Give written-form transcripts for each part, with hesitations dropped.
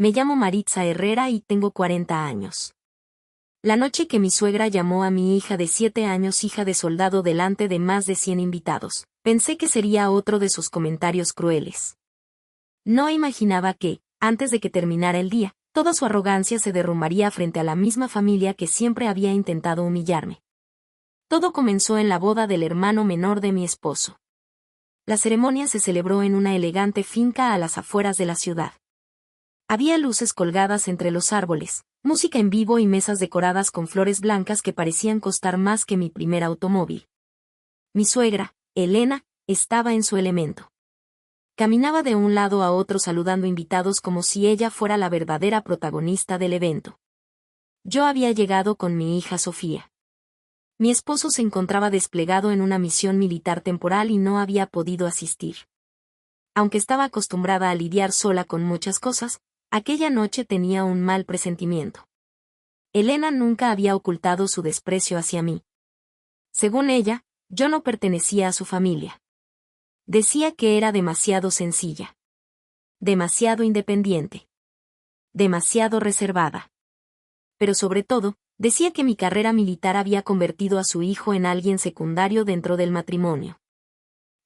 Me llamo Maritza Herrera y tengo 40 años. La noche que mi suegra llamó a mi hija de 7 años hija de soldado delante de más de 100 invitados, pensé que sería otro de sus comentarios crueles. No imaginaba que, antes de que terminara el día, toda su arrogancia se derrumbaría frente a la misma familia que siempre había intentado humillarme. Todo comenzó en la boda del hermano menor de mi esposo. La ceremonia se celebró en una elegante finca a las afueras de la ciudad. Había luces colgadas entre los árboles, música en vivo y mesas decoradas con flores blancas que parecían costar más que mi primer automóvil. Mi suegra, Elena, estaba en su elemento. Caminaba de un lado a otro saludando invitados como si ella fuera la verdadera protagonista del evento. Yo había llegado con mi hija Sofía. Mi esposo se encontraba desplegado en una misión militar temporal y no había podido asistir. Aunque estaba acostumbrada a lidiar sola con muchas cosas, aquella noche tenía un mal presentimiento. Elena nunca había ocultado su desprecio hacia mí. Según ella, yo no pertenecía a su familia. Decía que era demasiado sencilla. Demasiado independiente. Demasiado reservada. Pero sobre todo, decía que mi carrera militar había convertido a su hijo en alguien secundario dentro del matrimonio.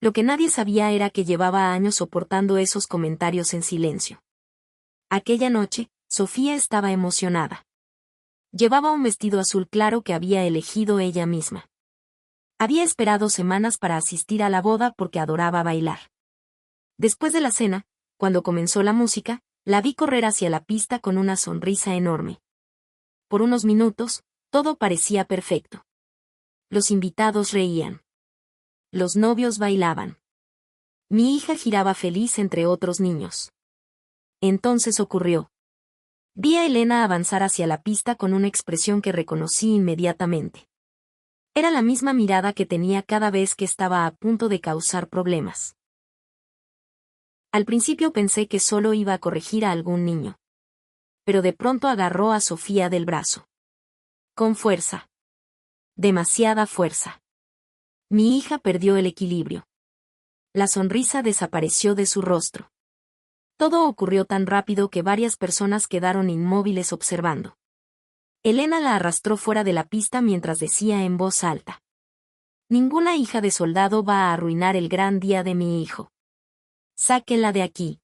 Lo que nadie sabía era que llevaba años soportando esos comentarios en silencio. Aquella noche, Sofía estaba emocionada. Llevaba un vestido azul claro que había elegido ella misma. Había esperado semanas para asistir a la boda porque adoraba bailar. Después de la cena, cuando comenzó la música, la vi correr hacia la pista con una sonrisa enorme. Por unos minutos, todo parecía perfecto. Los invitados reían. Los novios bailaban. Mi hija giraba feliz entre otros niños. Entonces ocurrió. Vi a Elena avanzar hacia la pista con una expresión que reconocí inmediatamente. Era la misma mirada que tenía cada vez que estaba a punto de causar problemas. Al principio pensé que solo iba a corregir a algún niño. Pero de pronto agarró a Sofía del brazo. Con fuerza. Demasiada fuerza. Mi hija perdió el equilibrio. La sonrisa desapareció de su rostro. Todo ocurrió tan rápido que varias personas quedaron inmóviles observando. Elena la arrastró fuera de la pista mientras decía en voz alta: «Ninguna hija de soldado va a arruinar el gran día de mi hijo. Sáquenla de aquí».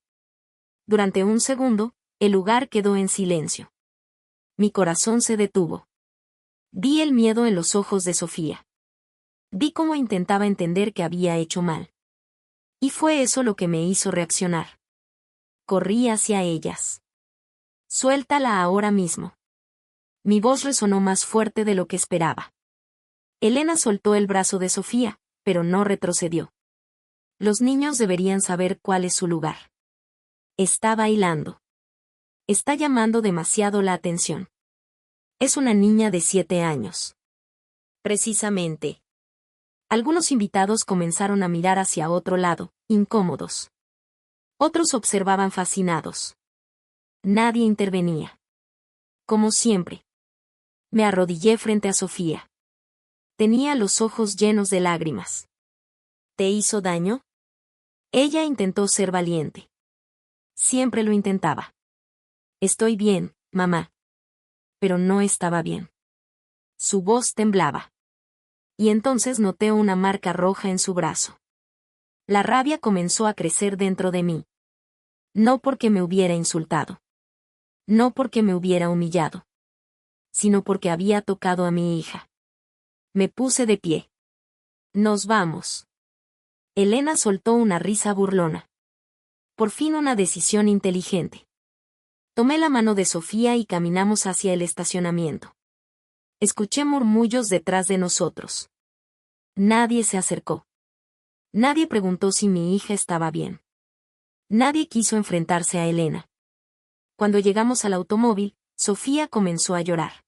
Durante un segundo, el lugar quedó en silencio. Mi corazón se detuvo. Vi el miedo en los ojos de Sofía. Vi cómo intentaba entender que había hecho mal. Y fue eso lo que me hizo reaccionar. Corrí hacia ellas. «Suéltala ahora mismo». Mi voz resonó más fuerte de lo que esperaba. Elena soltó el brazo de Sofía, pero no retrocedió. Los niños deberían saber cuál es su lugar. Está bailando. Está llamando demasiado la atención. Es una niña de 7 años. Precisamente. Algunos invitados comenzaron a mirar hacia otro lado, incómodos. Otros observaban fascinados. Nadie intervenía. Como siempre. Me arrodillé frente a Sofía. Tenía los ojos llenos de lágrimas. ¿Te hizo daño? Ella intentó ser valiente. Siempre lo intentaba. Estoy bien, mamá. Pero no estaba bien. Su voz temblaba. Y entonces noté una marca roja en su brazo. La rabia comenzó a crecer dentro de mí. No porque me hubiera insultado. No porque me hubiera humillado. Sino porque había tocado a mi hija. Me puse de pie. Nos vamos. Elena soltó una risa burlona. Por fin una decisión inteligente. Tomé la mano de Sofía y caminamos hacia el estacionamiento. Escuché murmullos detrás de nosotros. Nadie se acercó. Nadie preguntó si mi hija estaba bien. Nadie quiso enfrentarse a Elena. Cuando llegamos al automóvil, Sofía comenzó a llorar.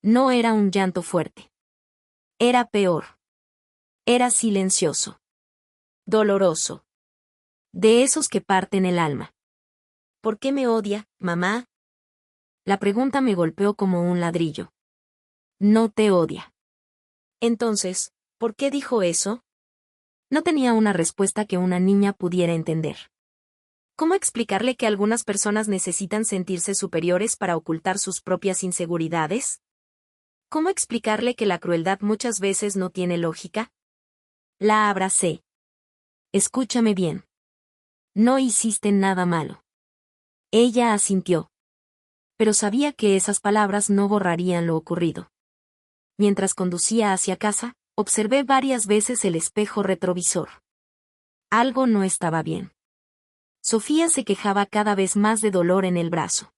No era un llanto fuerte. Era peor. Era silencioso. Doloroso. De esos que parten el alma. ¿Por qué me odia, mamá? La pregunta me golpeó como un ladrillo. No te odia. Entonces, ¿por qué dijo eso? No tenía una respuesta que una niña pudiera entender. ¿Cómo explicarle que algunas personas necesitan sentirse superiores para ocultar sus propias inseguridades? ¿Cómo explicarle que la crueldad muchas veces no tiene lógica? La abracé. Escúchame bien. No hiciste nada malo. Ella asintió. Pero sabía que esas palabras no borrarían lo ocurrido. Mientras conducía hacia casa, observé varias veces el espejo retrovisor. Algo no estaba bien. Sofía se quejaba cada vez más de dolor en el brazo.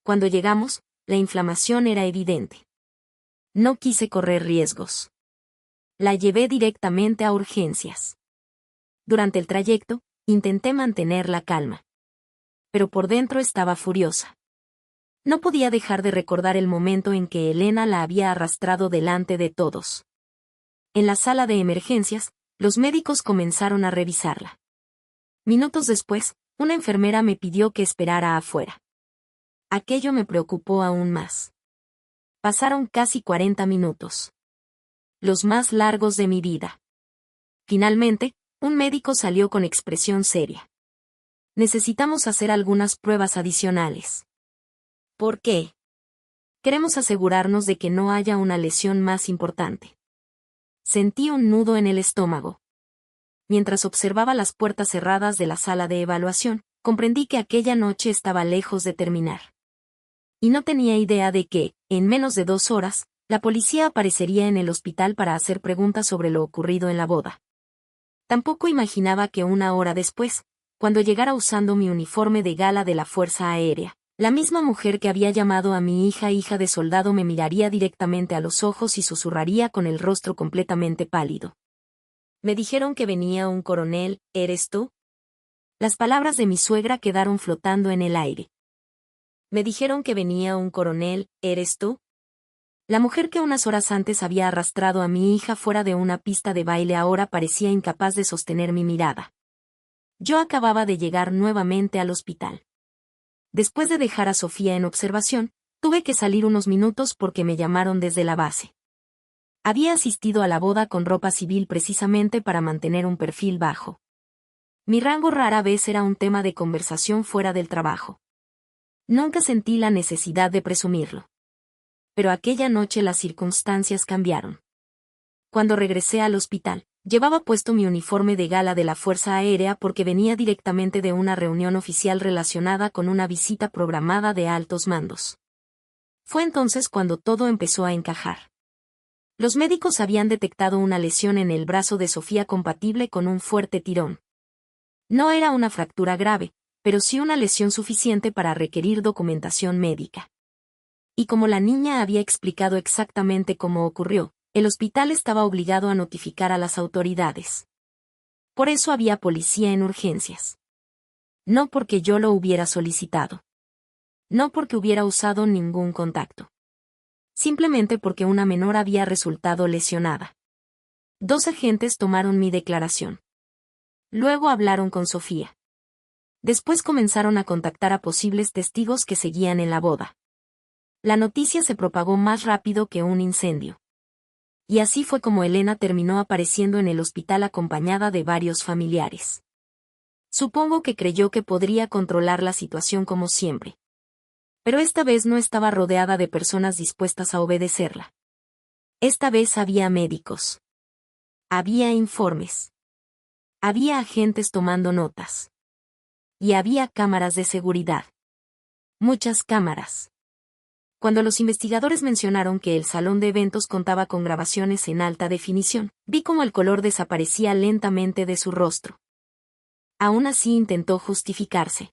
Cuando llegamos, la inflamación era evidente. No quise correr riesgos. La llevé directamente a urgencias. Durante el trayecto, intenté mantener la calma. Pero por dentro estaba furiosa. No podía dejar de recordar el momento en que Elena la había arrastrado delante de todos. En la sala de emergencias, los médicos comenzaron a revisarla. Minutos después, una enfermera me pidió que esperara afuera. Aquello me preocupó aún más. Pasaron casi 40 minutos. Los más largos de mi vida. Finalmente, un médico salió con expresión seria. Necesitamos hacer algunas pruebas adicionales. ¿Por qué? Queremos asegurarnos de que no haya una lesión más importante. Sentí un nudo en el estómago. Mientras observaba las puertas cerradas de la sala de evaluación, comprendí que aquella noche estaba lejos de terminar. Y no tenía idea de que, en menos de 2 horas, la policía aparecería en el hospital para hacer preguntas sobre lo ocurrido en la boda. Tampoco imaginaba que 1 hora después, cuando llegara usando mi uniforme de gala de la Fuerza Aérea, la misma mujer que había llamado a mi hija de soldado me miraría directamente a los ojos y susurraría con el rostro completamente pálido. Me dijeron que venía un coronel, ¿eres tú? Las palabras de mi suegra quedaron flotando en el aire. Me dijeron que venía un coronel, ¿eres tú? La mujer que unas horas antes había arrastrado a mi hija fuera de una pista de baile ahora parecía incapaz de sostener mi mirada. Yo acababa de llegar nuevamente al hospital. Después de dejar a Sofía en observación, tuve que salir unos minutos porque me llamaron desde la base. Había asistido a la boda con ropa civil precisamente para mantener un perfil bajo. Mi rango rara vez era un tema de conversación fuera del trabajo. Nunca sentí la necesidad de presumirlo. Pero aquella noche las circunstancias cambiaron. Cuando regresé al hospital, llevaba puesto mi uniforme de gala de la Fuerza Aérea porque venía directamente de una reunión oficial relacionada con una visita programada de altos mandos. Fue entonces cuando todo empezó a encajar. Los médicos habían detectado una lesión en el brazo de Sofía compatible con un fuerte tirón. No era una fractura grave, pero sí una lesión suficiente para requerir documentación médica. Y como la niña había explicado exactamente cómo ocurrió, el hospital estaba obligado a notificar a las autoridades. Por eso había policía en urgencias. No porque yo lo hubiera solicitado. No porque hubiera usado ningún contacto. Simplemente porque una menor había resultado lesionada. 2 agentes tomaron mi declaración. Luego hablaron con Sofía. Después comenzaron a contactar a posibles testigos que seguían en la boda. La noticia se propagó más rápido que un incendio. Y así fue como Elena terminó apareciendo en el hospital acompañada de varios familiares. Supongo que creyó que podría controlar la situación como siempre. Pero esta vez no estaba rodeada de personas dispuestas a obedecerla. Esta vez había médicos. Había informes. Había agentes tomando notas. Y había cámaras de seguridad. Muchas cámaras. Cuando los investigadores mencionaron que el salón de eventos contaba con grabaciones en alta definición, vi cómo el color desaparecía lentamente de su rostro. Aún así intentó justificarse.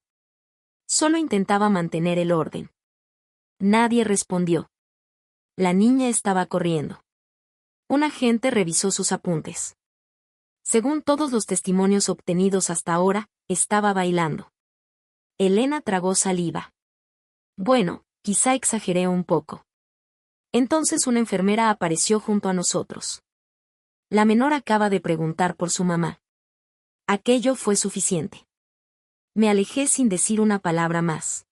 Solo intentaba mantener el orden. Nadie respondió. La niña estaba corriendo. Un agente revisó sus apuntes. Según todos los testimonios obtenidos hasta ahora, estaba bailando. Elena tragó saliva. Bueno, quizá exageré un poco. Entonces una enfermera apareció junto a nosotros. La menor acaba de preguntar por su mamá. Aquello fue suficiente. Me alejé sin decir una palabra más.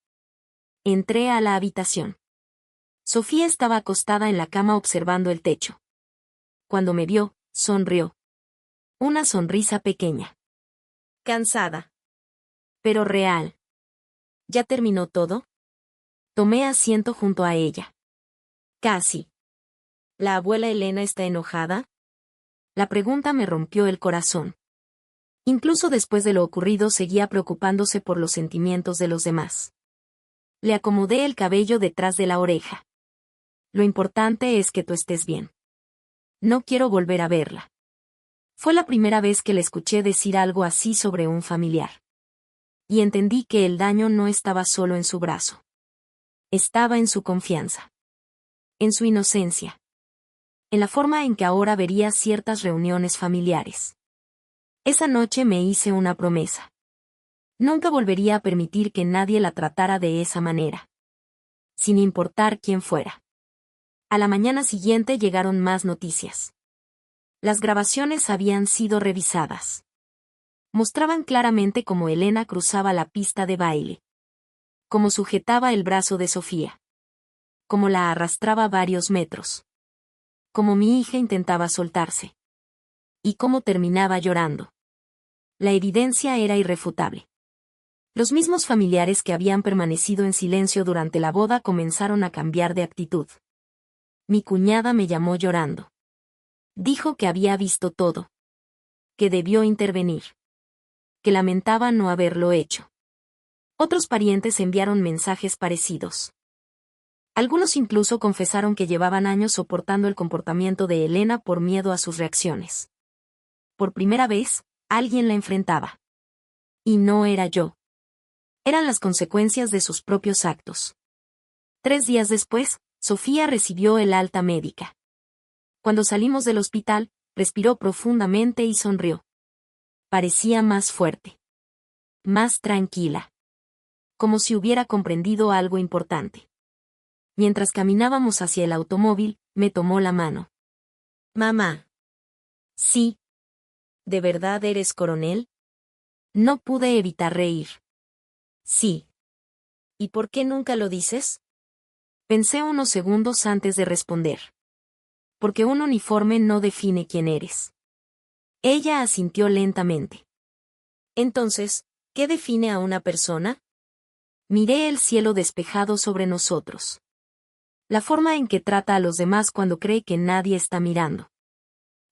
Entré a la habitación. Sofía estaba acostada en la cama observando el techo. Cuando me vio, sonrió. Una sonrisa pequeña. Cansada. Pero real. ¿Ya terminó todo? Tomé asiento junto a ella. Casi. ¿La abuela Elena está enojada? La pregunta me rompió el corazón. Incluso después de lo ocurrido seguía preocupándose por los sentimientos de los demás. Le acomodé el cabello detrás de la oreja. Lo importante es que tú estés bien. No quiero volver a verla. Fue la primera vez que le escuché decir algo así sobre un familiar. Y entendí que el daño no estaba solo en su brazo. Estaba en su confianza. En su inocencia. En la forma en que ahora vería ciertas reuniones familiares. Esa noche me hice una promesa. Nunca volvería a permitir que nadie la tratara de esa manera. Sin importar quién fuera. A la mañana siguiente llegaron más noticias. Las grabaciones habían sido revisadas. Mostraban claramente cómo Elena cruzaba la pista de baile. Cómo sujetaba el brazo de Sofía. Cómo la arrastraba varios metros. Cómo mi hija intentaba soltarse. Y cómo terminaba llorando. La evidencia era irrefutable. Los mismos familiares que habían permanecido en silencio durante la boda comenzaron a cambiar de actitud. Mi cuñada me llamó llorando. Dijo que había visto todo. Que debió intervenir. Que lamentaba no haberlo hecho. Otros parientes enviaron mensajes parecidos. Algunos incluso confesaron que llevaban años soportando el comportamiento de Elena por miedo a sus reacciones. Por primera vez, alguien la enfrentaba. Y no era yo. Eran las consecuencias de sus propios actos. 3 días después, Sofía recibió el alta médica. Cuando salimos del hospital, respiró profundamente y sonrió. Parecía más fuerte. Más tranquila. Como si hubiera comprendido algo importante. Mientras caminábamos hacia el automóvil, me tomó la mano. Mamá. Sí. ¿De verdad eres coronel? No pude evitar reír. Sí. ¿Y por qué nunca lo dices? Pensé unos segundos antes de responder. Porque un uniforme no define quién eres. Ella asintió lentamente. Entonces, ¿qué define a una persona? Miré el cielo despejado sobre nosotros. La forma en que trata a los demás cuando cree que nadie está mirando.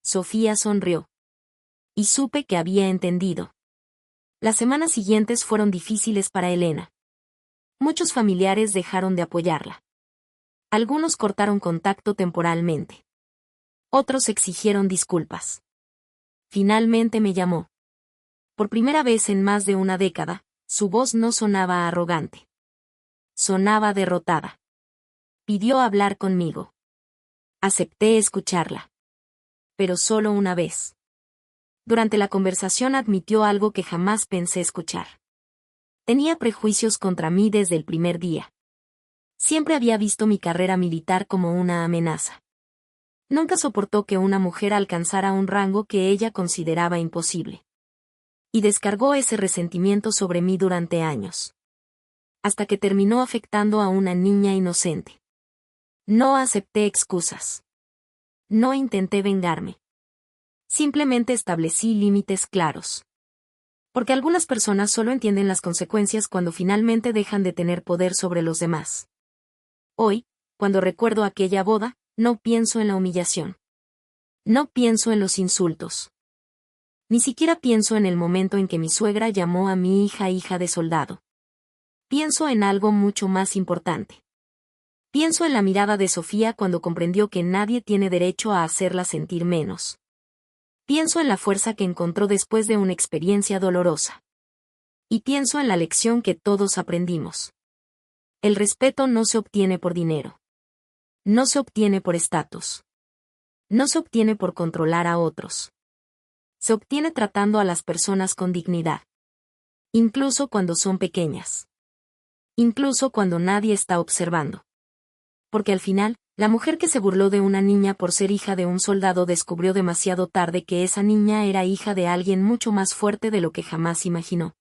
Sofía sonrió. Y supe que había entendido. Las semanas siguientes fueron difíciles para Elena. Muchos familiares dejaron de apoyarla. Algunos cortaron contacto temporalmente. Otros exigieron disculpas. Finalmente me llamó. Por primera vez en más de una década, su voz no sonaba arrogante. Sonaba derrotada. Pidió hablar conmigo. Acepté escucharla. Pero solo una vez. Durante la conversación admitió algo que jamás pensé escuchar. Tenía prejuicios contra mí desde el primer día. Siempre había visto mi carrera militar como una amenaza. Nunca soportó que una mujer alcanzara un rango que ella consideraba imposible. Y descargó ese resentimiento sobre mí durante años. Hasta que terminó afectando a una niña inocente. No acepté excusas. No intenté vengarme. Simplemente establecí límites claros. Porque algunas personas solo entienden las consecuencias cuando finalmente dejan de tener poder sobre los demás. Hoy, cuando recuerdo aquella boda, no pienso en la humillación. No pienso en los insultos. Ni siquiera pienso en el momento en que mi suegra llamó a mi hija hija de soldado. Pienso en algo mucho más importante. Pienso en la mirada de Sofía cuando comprendió que nadie tiene derecho a hacerla sentir menos. Pienso en la fuerza que encontró después de una experiencia dolorosa. Y pienso en la lección que todos aprendimos. El respeto no se obtiene por dinero. No se obtiene por estatus. No se obtiene por controlar a otros. Se obtiene tratando a las personas con dignidad. Incluso cuando son pequeñas. Incluso cuando nadie está observando. Porque al final, la mujer que se burló de una niña por ser hija de un soldado descubrió demasiado tarde que esa niña era hija de alguien mucho más fuerte de lo que jamás imaginó.